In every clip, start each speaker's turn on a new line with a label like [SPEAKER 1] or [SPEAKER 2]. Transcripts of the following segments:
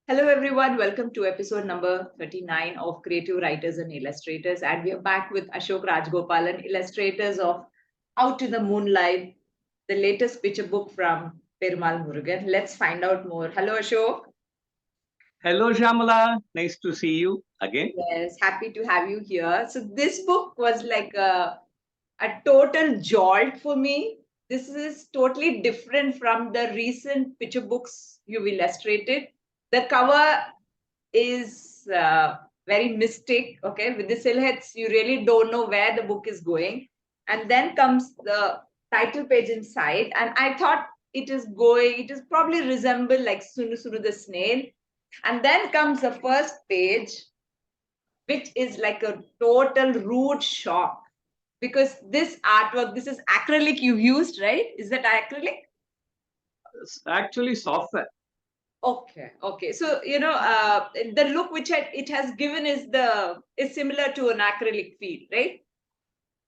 [SPEAKER 1] Hello, everyone. Welcome to episode number 39 of Creative Writers and Illustrators. And we are back with Ashok Rajagopalan, illustrators of Out in the Moonlight, the latest picture book from Perumal Murugan. Let's find out more. Hello, Ashok.
[SPEAKER 2] Hello, Shamala. Nice to see you again.
[SPEAKER 1] Yes, happy to have you here. So, this book was like a total jolt for me. This is totally different from the recent picture books you've illustrated. The cover is very mystic. Okay, with the silhouettes, you really don't know where the book is going. And then comes the title page inside, and I thought it is probably resemble like Sunu Sunu the snail. And then comes the first page, which is like a total rude shock because this artwork, this is acrylic you've used, right? Is that acrylic?
[SPEAKER 2] It's actually software.
[SPEAKER 1] Okay, okay. So the look which it has given is similar to an acrylic feel, right?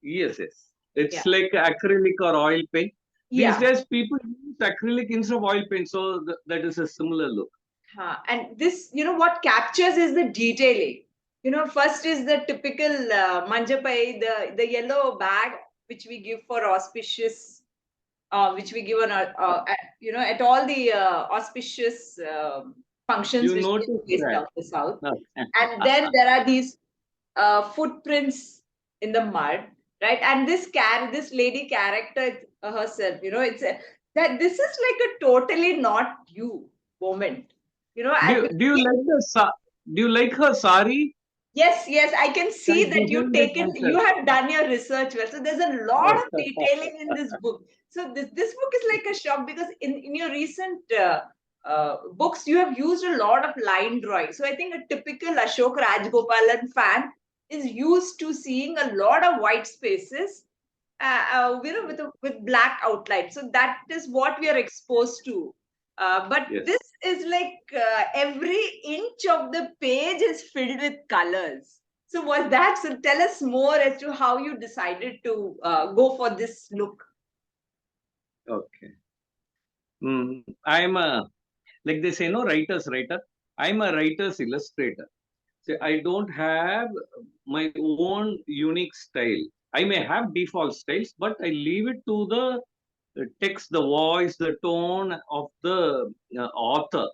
[SPEAKER 2] Yes, yes. It's
[SPEAKER 1] Yeah.
[SPEAKER 2] like acrylic or oil paint. These
[SPEAKER 1] Yeah.
[SPEAKER 2] days, people use acrylic instead of oil paint, so that is a similar look.
[SPEAKER 1] And this, what captures is the detailing. First is the typical manjapai, the yellow bag which we give for auspicious, which we give at all the auspicious functions
[SPEAKER 2] You
[SPEAKER 1] which take
[SPEAKER 2] notice
[SPEAKER 1] place
[SPEAKER 2] that?
[SPEAKER 1] down the south.
[SPEAKER 2] No.
[SPEAKER 1] And then there are these footprints in the mud, right? And this lady character herself, that this is like a totally not you moment.
[SPEAKER 2] Do, do you like do you like her sari?
[SPEAKER 1] Yes, I can
[SPEAKER 2] I
[SPEAKER 1] see that
[SPEAKER 2] designed it
[SPEAKER 1] you
[SPEAKER 2] myself.
[SPEAKER 1] have done your research well. So there's a lot of detailing in this book. So this book is like a shock because in your recent books you have used a lot of line drawing. So I think a typical Ashok Rajgopalan fan is used to seeing a lot of white spaces, with black outline. So that is what we are exposed to. But
[SPEAKER 2] Yes.
[SPEAKER 1] this is like every inch of the page is filled with colors. So was that? So tell us more as to how you decided to go for this look.
[SPEAKER 2] Okay. I'm a, like they say, no writer's writer. I'm a writer's illustrator. So I don't have my own unique style. I may have default styles, but I leave it to the text, the voice, the tone of the author.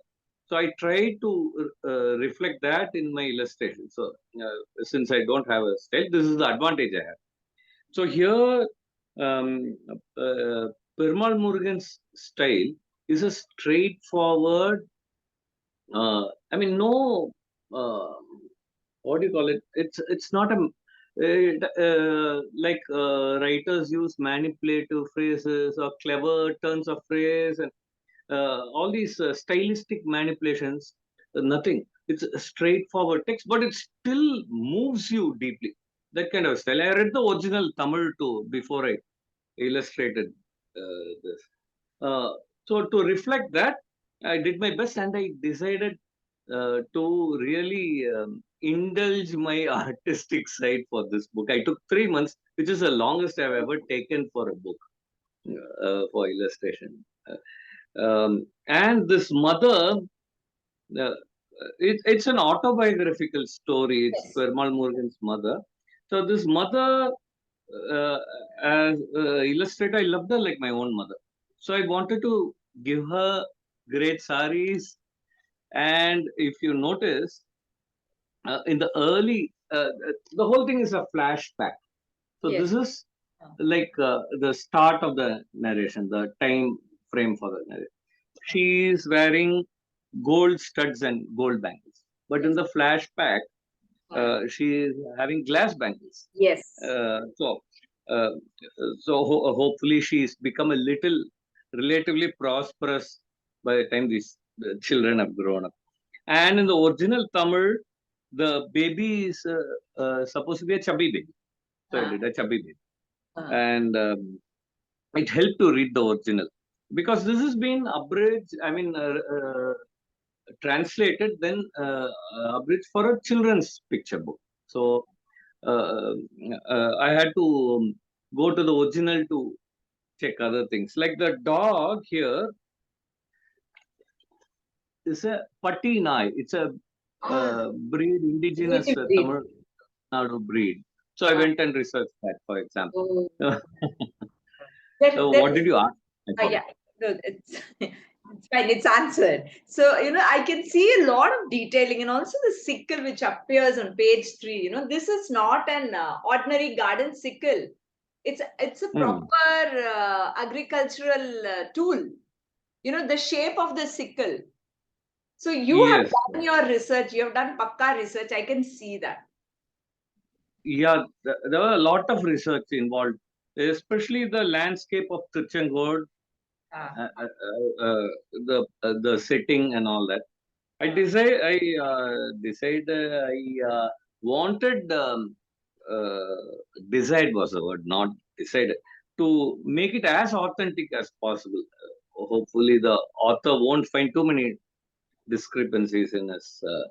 [SPEAKER 2] So I try to reflect that in my illustration. So since I don't have a style, this is the advantage I have. So here, Perumal Murugan's style is a straightforward. I mean, no. Uh, what do you call it? It's not a writers use manipulative phrases or clever turns of phrase and all these stylistic manipulations. Nothing. It's a straightforward text, but it still moves you deeply. That kind of style. I read the original Tamil too before I illustrated this. Uh, so to reflect that, I did my best and I decided to really indulge my artistic side for this book. I took 3 months, which is the longest I've ever taken for a book for illustration. And this mother, it's an autobiographical story. It's
[SPEAKER 1] Yes.
[SPEAKER 2] Perumal Murugan's mother. So this mother, as illustrator, I loved her like my own mother. So I wanted to give her great saris. And if you notice, in the early, the whole thing is a flashback. So
[SPEAKER 1] Yes.
[SPEAKER 2] this is like the start of the narration, the time frame for the narration. She is wearing gold studs and gold bangles, but in
[SPEAKER 1] Yes.
[SPEAKER 2] the flashback, she is having glass bangles.
[SPEAKER 1] Yes.
[SPEAKER 2] So, uh, hopefully she's become a little relatively prosperous by the time these the children have grown up. And in the original Tamil, the baby is supposed to be a chubby baby. So I
[SPEAKER 1] Uh,
[SPEAKER 2] did a chubby baby,
[SPEAKER 1] uh,
[SPEAKER 2] and it helped to read the original because this has been abridged. I mean, translated then abridged for a children's picture book. So uh, I had to go to the original to check other things like the dog here. is a Patti Nai. It's a breed, indigenous
[SPEAKER 1] Native breed.
[SPEAKER 2] Tamil Nadu breed. So I went and researched that, for example.
[SPEAKER 1] Oh.
[SPEAKER 2] So
[SPEAKER 1] That
[SPEAKER 2] what did you ask? I
[SPEAKER 1] yeah,
[SPEAKER 2] forgot.
[SPEAKER 1] no, it's fine. It's answered. So I can see a lot of detailing, and also the sickle which appears on page 3. This is not an ordinary garden sickle. It's a
[SPEAKER 2] Hmm.
[SPEAKER 1] proper agricultural tool. The shape of the sickle. So you have
[SPEAKER 2] Yes.
[SPEAKER 1] done your research. You have done pakka research. I can see that.
[SPEAKER 2] Yeah, there were a lot of research involved, especially the landscape of Tiruchengood,
[SPEAKER 1] Ah,
[SPEAKER 2] the setting and all that. I
[SPEAKER 1] ah,
[SPEAKER 2] decided decided I wanted decide was the word, not decided, to make it as authentic as possible. Hopefully, the author won't find too many discrepancies in his
[SPEAKER 1] mm,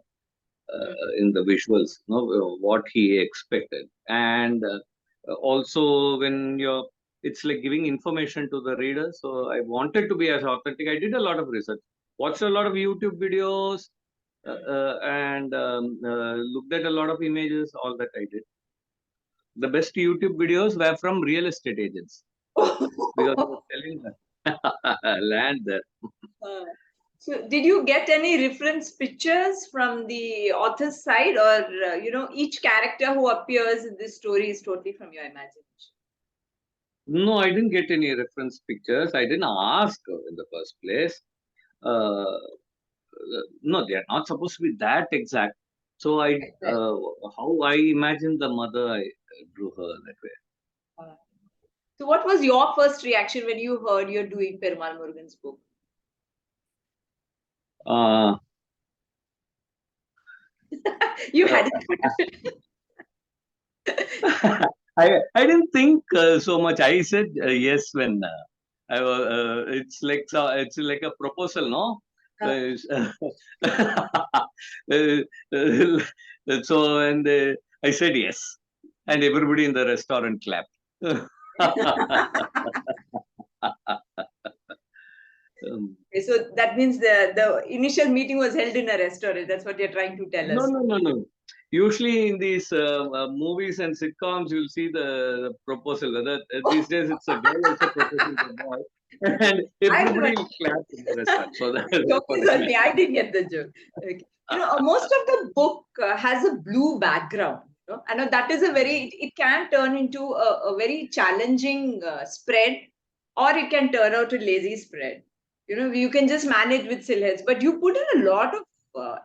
[SPEAKER 2] in the visuals, what he expected, and also when you're, it's like giving information to the reader. So I wanted to be as authentic. I did a lot of research, watched a lot of YouTube videos,
[SPEAKER 1] mm.
[SPEAKER 2] and looked at a lot of images. All that I did. The best YouTube videos were from real estate agents because they were selling the land there.
[SPEAKER 1] Uh, So, did you get any reference pictures from the author's side, or each character who appears in this story is totally from your imagination?
[SPEAKER 2] No, I didn't get any reference pictures. I didn't ask in the first place. Uh, no, they are not supposed to be that exact. So
[SPEAKER 1] Right.
[SPEAKER 2] how I imagined the mother, I drew her that way.
[SPEAKER 1] Uh, So, what was your first reaction when you heard you're doing Perumal Murugan's book?
[SPEAKER 2] Uh,
[SPEAKER 1] You
[SPEAKER 2] uh,
[SPEAKER 1] had it.
[SPEAKER 2] I didn't think so much. I said yes when it's like a proposal, no? So and I said yes, and everybody in the restaurant clapped. Um,
[SPEAKER 1] Okay, so that means the initial meeting was held in a restaurant. That's what you're trying to tell
[SPEAKER 2] No,
[SPEAKER 1] us.
[SPEAKER 2] no, no, no. Usually in these movies and sitcoms, you'll see the proposal. Whether these days it's a girl also proposing to a boy, and
[SPEAKER 1] I don't.
[SPEAKER 2] everybody will clap in the restaurant. So that's
[SPEAKER 1] Joke
[SPEAKER 2] what
[SPEAKER 1] is
[SPEAKER 2] I
[SPEAKER 1] on
[SPEAKER 2] meant.
[SPEAKER 1] me. I didn't get the joke. Okay. Most of the book has a blue background. I know that is a very. It can turn into a very challenging spread, or it can turn out a lazy spread. You can just manage with silhouettes, but you put in a lot of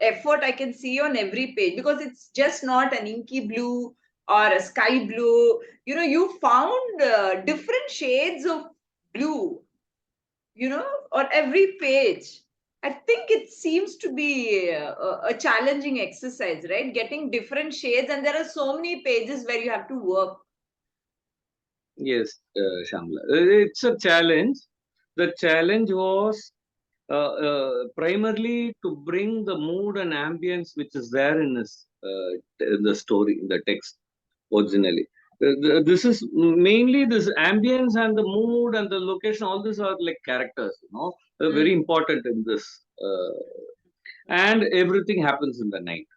[SPEAKER 1] effort. I can see on every page because it's just not an inky blue or a sky blue. You found different shades of blue on every page. I think it seems to be a challenging exercise, right? Getting different shades, and there are so many pages where you have to work.
[SPEAKER 2] Yes, Shamla. It's a challenge. The challenge was primarily to bring the mood and ambience which is there in the story, in the text originally. This is mainly this ambience and the mood and the location. All these are like characters,
[SPEAKER 1] Mm,
[SPEAKER 2] very important in this. And everything happens in the night.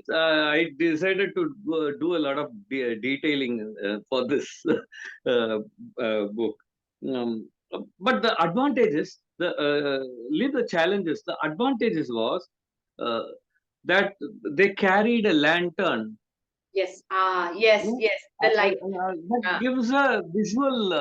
[SPEAKER 2] I decided to do a lot of detailing for this book. But the advantages, leave the challenges. The advantages was uh, that they carried a lantern.
[SPEAKER 1] yes. Yes,
[SPEAKER 2] No?
[SPEAKER 1] yes. The light.
[SPEAKER 2] That
[SPEAKER 1] Ah,
[SPEAKER 2] gives a visual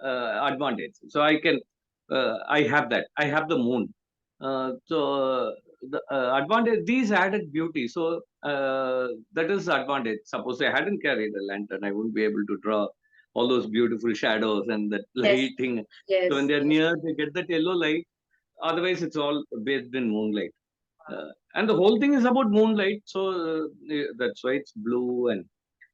[SPEAKER 2] advantage. So I have that. I have the moon. The advantage, these added beauty. So that is the advantage. Suppose I hadn't carried a lantern, I wouldn't be able to draw all those beautiful shadows and that
[SPEAKER 1] yes,
[SPEAKER 2] lighting. So when
[SPEAKER 1] yes,
[SPEAKER 2] they're
[SPEAKER 1] yes.
[SPEAKER 2] near, they get that yellow light. Otherwise, it's all bathed in moonlight. And the whole thing is about moonlight. So that's why it's blue. And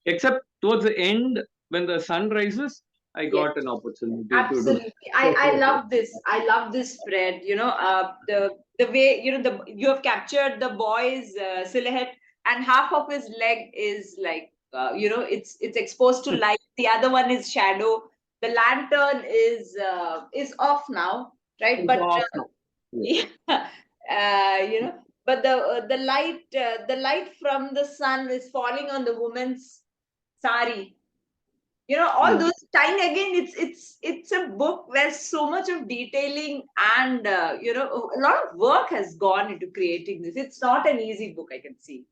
[SPEAKER 2] except towards the end, when the sun rises, I
[SPEAKER 1] Yes.
[SPEAKER 2] got an opportunity to do.
[SPEAKER 1] Absolutely. I love this. I love this spread. The way you have captured the boy's silhouette, and half of his leg is like it's exposed to light. The other one is shadow. The lantern is off now. right?
[SPEAKER 2] It's
[SPEAKER 1] But
[SPEAKER 2] off now. Yes.
[SPEAKER 1] yeah, but the light from the sun is falling on the woman's sari. All
[SPEAKER 2] Mm.
[SPEAKER 1] those tiny, again, it's a book where so much of detailing and a lot of work has gone into creating this. It's not an easy book, I can see.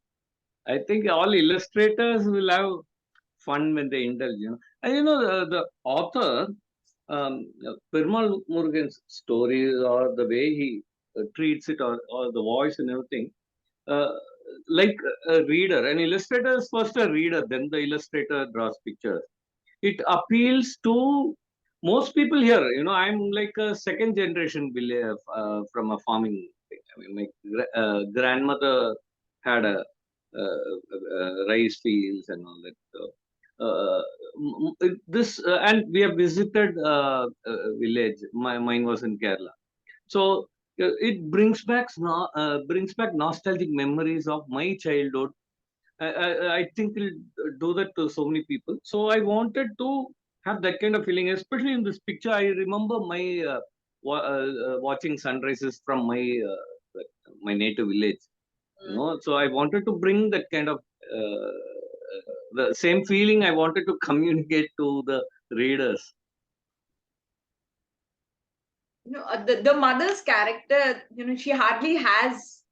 [SPEAKER 2] I think all illustrators will have fun when they indulge. And the author, Perumal Murugan's stories, or the way he treats it, or the voice and everything, uh, like a reader. An illustrator is first a reader, then the illustrator draws pictures. It appeals to most people here. I'm like a second generation village from a farming thing. I mean, my grandmother had a rice fields and all that. So, this and we have visited village. Mine was in Kerala. So it brings back nostalgic memories of my childhood. I think it'll do that to so many people. So I wanted to have that kind of feeling, especially in this picture. I remember watching sunrises from my native village. So I wanted to bring that kind of the same feeling I wanted to communicate to the readers.
[SPEAKER 1] The mother's character, she hardly has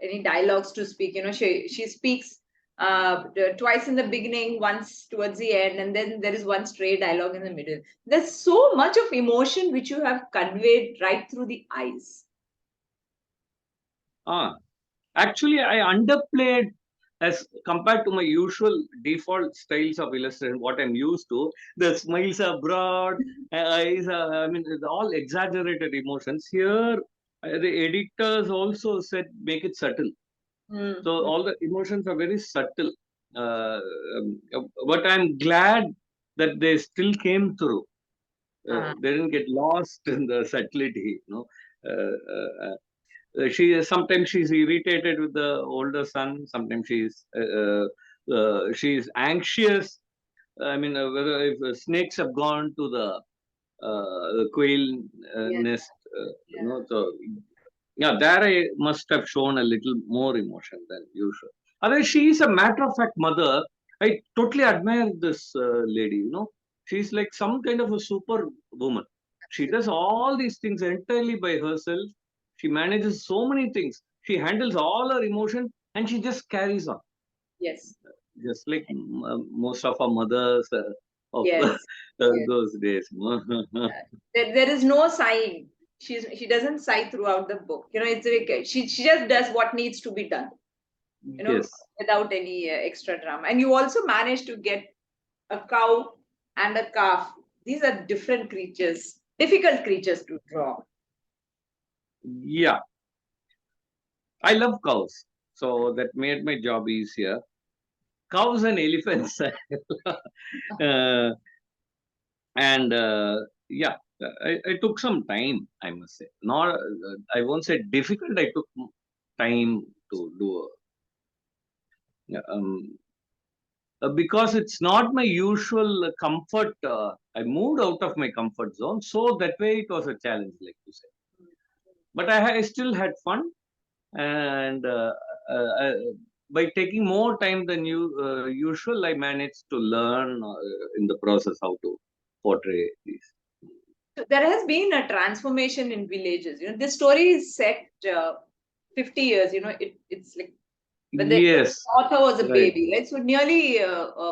[SPEAKER 1] any dialogues to speak. She speaks twice in the beginning, once towards the end, and then there is one stray dialogue in the middle. There's so much of emotion which you have conveyed right through the eyes.
[SPEAKER 2] Ah, Actually, I underplayed as compared to my usual default styles of illustration, what I'm used to. The smiles are broad, eyes are, I mean, it's all exaggerated emotions. Here, the editors also said make it subtle. So
[SPEAKER 1] Mm.
[SPEAKER 2] all the emotions are very subtle. Uh, but I'm glad that they still came through.
[SPEAKER 1] Uh,
[SPEAKER 2] They didn't get lost in the subtlety. She sometimes she's irritated with the older son. Sometimes she's anxious. I mean, whether if snakes have gone to the quail
[SPEAKER 1] yeah,
[SPEAKER 2] nest,
[SPEAKER 1] yeah.
[SPEAKER 2] so yeah, there I must have shown a little more emotion than usual. Otherwise, she is a matter of fact mother. I totally admire this lady. She's like some kind of a super woman. She does all these things entirely by herself. She manages so many things. She handles all her emotion and she just carries on,
[SPEAKER 1] Yes,
[SPEAKER 2] just like most of our mothers of
[SPEAKER 1] yes, yes.
[SPEAKER 2] those days.
[SPEAKER 1] There is no sighing. She doesn't sigh throughout the book. It's like she just does what needs to be done.
[SPEAKER 2] Yes.
[SPEAKER 1] Without any extra drama. And you also managed to get a cow and a calf. These are different creatures, difficult creatures to draw.
[SPEAKER 2] Yeah, I love cows. So that made my job easier. Cows and elephants. And yeah, I took some time, I must say. Not, I won't say difficult, I took time to do because it's not my usual comfort. I moved out of my comfort zone. So that way it was a challenge, like you said. But I still had fun. And uh, uh, by taking more time than usual, I managed to learn in the process how to portray these.
[SPEAKER 1] So there has been a transformation in villages. This story is set 50 years. It's like when the
[SPEAKER 2] Yes,
[SPEAKER 1] author was a
[SPEAKER 2] right.
[SPEAKER 1] baby, right? So nearly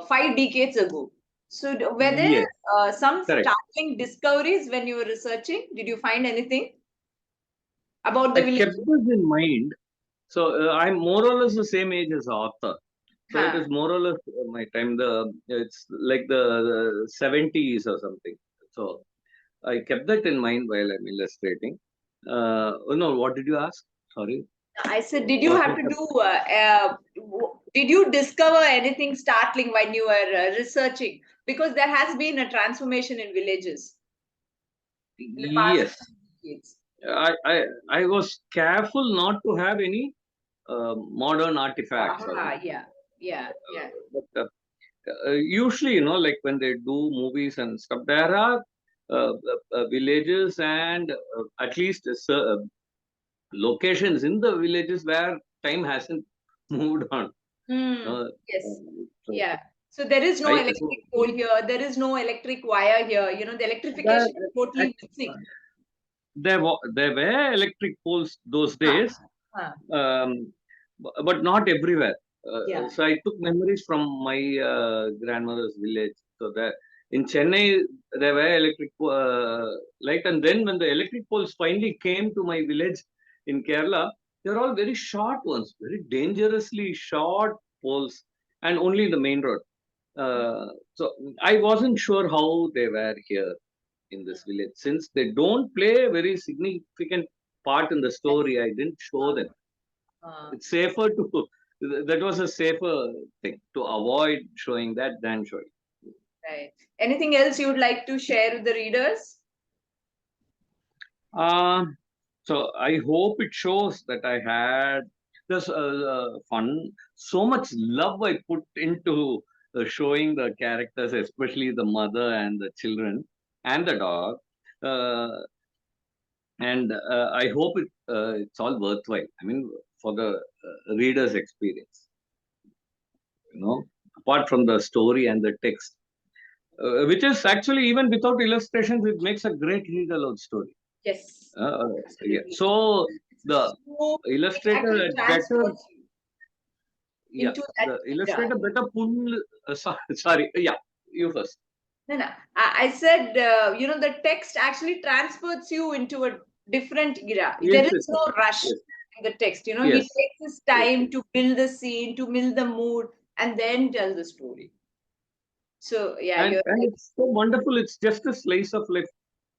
[SPEAKER 1] 5 decades ago. So were there
[SPEAKER 2] Yes,
[SPEAKER 1] some
[SPEAKER 2] correct.
[SPEAKER 1] startling discoveries when you were researching? Did you find anything about the
[SPEAKER 2] I kept
[SPEAKER 1] village?
[SPEAKER 2] this in mind. So I'm more or less the same age as the author. So it
[SPEAKER 1] Huh.
[SPEAKER 2] is more or less my time. It's like the 70s or something. So I kept that in mind while I'm illustrating. Oh no, what did you ask? Sorry.
[SPEAKER 1] I said, did you
[SPEAKER 2] What
[SPEAKER 1] have
[SPEAKER 2] was
[SPEAKER 1] to
[SPEAKER 2] the
[SPEAKER 1] do? Did you discover anything startling when you were researching? Because there has been a transformation in villages in the past
[SPEAKER 2] Yes,
[SPEAKER 1] decades.
[SPEAKER 2] I, I I was careful not to have any modern artifacts or
[SPEAKER 1] Ah, yeah, yeah, yeah.
[SPEAKER 2] but usually like when they do movies and stuff, there are villages and at least locations in the villages where time hasn't moved on.
[SPEAKER 1] Yes.
[SPEAKER 2] So
[SPEAKER 1] Yeah. So there is no
[SPEAKER 2] I
[SPEAKER 1] electric pole here. There is no electric wire here. You know, the electrification is totally missing.
[SPEAKER 2] there were electric poles those days,
[SPEAKER 1] Huh.
[SPEAKER 2] but not everywhere.
[SPEAKER 1] Yeah.
[SPEAKER 2] So I took memories from my grandmother's village. So that in Chennai there were electric light, and then when the electric poles finally came to my village in Kerala, they're all very short ones, very dangerously short poles, and only in the main road. So I wasn't sure how they were here in this village, since they don't play a very significant part in the story. I didn't show them. It's safer to that was a safer thing to avoid showing that than showing.
[SPEAKER 1] Right. Anything else you would like to share with the readers?
[SPEAKER 2] Uh, so I hope it shows that I had this fun, so much love I put into showing the characters, especially the mother and the children and the dog. Uh, and I hope it's all worthwhile. I mean, for the reader's experience, apart from the story and the text, which is actually, even without illustrations, it makes a great read aloud story.
[SPEAKER 1] Yes.
[SPEAKER 2] Yeah.
[SPEAKER 1] Absolutely.
[SPEAKER 2] So the
[SPEAKER 1] So it
[SPEAKER 2] illustrator
[SPEAKER 1] actually
[SPEAKER 2] had better,
[SPEAKER 1] transports you
[SPEAKER 2] yeah,
[SPEAKER 1] into
[SPEAKER 2] the
[SPEAKER 1] that era.
[SPEAKER 2] illustrator better pull. Sorry, yeah, you first.
[SPEAKER 1] No, no. I said, the text actually transports you into a different era.
[SPEAKER 2] Yes,
[SPEAKER 1] There
[SPEAKER 2] yes,
[SPEAKER 1] is no rush
[SPEAKER 2] yes,
[SPEAKER 1] in the text. He
[SPEAKER 2] yes,
[SPEAKER 1] takes his
[SPEAKER 2] yes.
[SPEAKER 1] time to build the scene, to build the mood, and then tell the story. So, yeah,
[SPEAKER 2] and
[SPEAKER 1] you're
[SPEAKER 2] and
[SPEAKER 1] right.
[SPEAKER 2] it's so wonderful. It's just a slice of life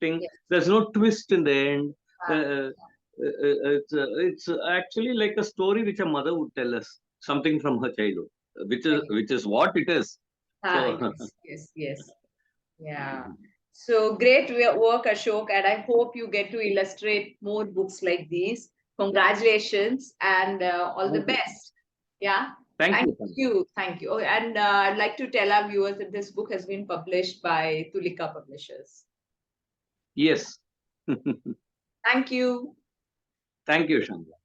[SPEAKER 2] thing.
[SPEAKER 1] Yes.
[SPEAKER 2] There's no twist in the end.
[SPEAKER 1] Ah,
[SPEAKER 2] It's actually like a story which a mother would tell us, something from her childhood, which is what it is. So
[SPEAKER 1] yes, yes, yes. Yeah. So great work, Ashok, and I hope you get to illustrate more books like these. Congratulations and all the
[SPEAKER 2] thank you,
[SPEAKER 1] best. Yeah.
[SPEAKER 2] thank
[SPEAKER 1] Thank
[SPEAKER 2] you, thank you.
[SPEAKER 1] you. Thank you. Oh, and I'd like to tell our viewers that this book has been published by Tulika Publishers.
[SPEAKER 2] Yes,
[SPEAKER 1] Thank you.
[SPEAKER 2] thank you, Chandra.